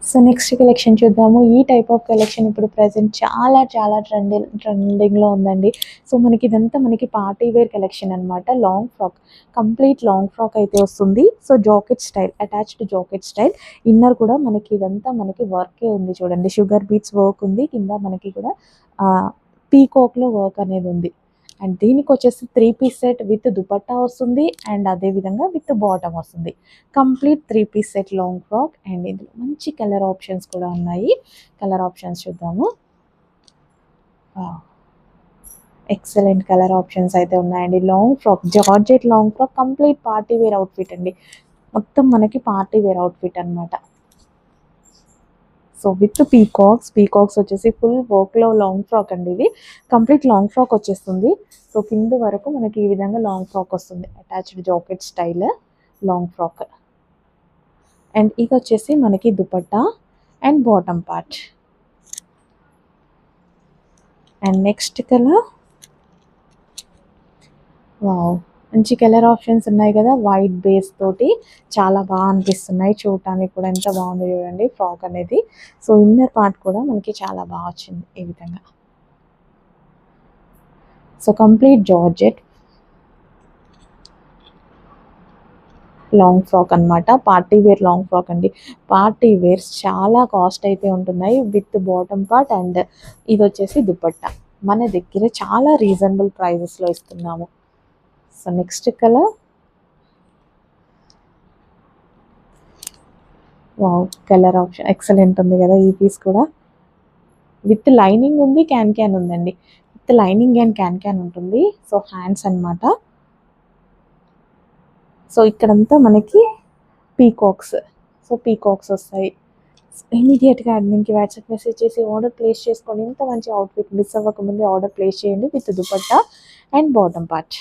So next collection చూద్దాము. ఈ type of collection ఇప్పుడు ప్రెజెంట్ చాలా ట్రెండింగ్లో ఉందండి. సో మనకి ఇదంతా మనకి పార్టీ వేర్ కలెక్షన్ అనమాట. Long frock, complete long frock అయితే వస్తుంది. So jacket style, attached jacket style. Inner కూడా మనకి ఇదంతా మనకి వర్కే ఉంది చూడండి. షుగర్ బీట్స్ వర్క్ ఉంది, కింద మనకి కూడా పీకాక్లో వర్క్ అనేది ఉంది. అండ్ దీనికి వచ్చేసి 3 పీస్ సెట్ విత్ దుపట్టా వస్తుంది అండ్ అదేవిధంగా విత్ బాటమ్ వస్తుంది. Complete 3 piece set long frock. And ఇందులో మంచి కలర్ ఆప్షన్స్ కూడా ఉన్నాయి. కలర్ ఆప్షన్స్ చూద్దాము. ఎక్సలెంట్ కలర్ ఆప్షన్స్ అయితే ఉన్నాయండి. Long frock, georgette long frock, complete party wear outfit అండి. మొత్తం మనకి పార్టీ వేర్ అవుట్ఫిట్ అనమాట. సో విత్ పీకాక్స్ వచ్చేసి ఫుల్ వర్క్లో లాంగ్ ఫ్రాక్ అండి. ఇది కంప్లీట్ లాంగ్ ఫ్రాక్ వచ్చేస్తుంది. సో కింద వరకు మనకి ఈ విధంగా లాంగ్ ఫ్రాక్ వస్తుంది, attached jacket style long frock. And ఇది వచ్చేసి మనకి dupatta and bottom part. And next colour, wow, మంచి కలర్ ఆప్షన్స్ ఉన్నాయి కదా. వైట్ బేస్ తోటి చాలా బాగా అనిపిస్తున్నాయి చూడటానికి కూడా. ఎంత బాగుంది చూడండి ఫ్రాక్ అనేది. సో ఇన్నర్ పార్ట్ కూడా మనకి చాలా బాగా వచ్చింది ఈ విధంగా. So complete georgette long frock అనమాట. పార్టీ వేర్ లాంగ్ ఫ్రాక్ అండి. పార్టీ వేర్స్ చాలా కాస్ట్ అయితే ఉంటున్నాయి విత్ బాటమ్ పార్ట్. అండ్ ఇది వచ్చేసి దుపట్టా. మన దగ్గర చాలా రీజనబుల్ ప్రైజెస్లో ఇస్తున్నాము. So next colour, wow, colour option excellent ఉంది కదా. ఈ పీస్ కూడా విత్ లైనింగ్ ఉంది, క్యాన్ ఉందండి. విత్ లైనింగ్ అండ్ క్యాన్ ఉంటుంది. సో హ్యాండ్స్ అనమాట. సో ఇక్కడంతా మనకి పీకాక్స్. సో పీకాక్స్ వస్తాయి. ఇమీడియట్గా అడ్మిన్కి వాట్సాప్ మెసేజ్ చేసి ఆర్డర్ ప్లేస్ చేసుకోండి. ఇంత మంచి అవుట్ఫిట్ మిస్ అవ్వకముందే ఆర్డర్ ప్లేస్ చేయండి with dupatta and bottom part.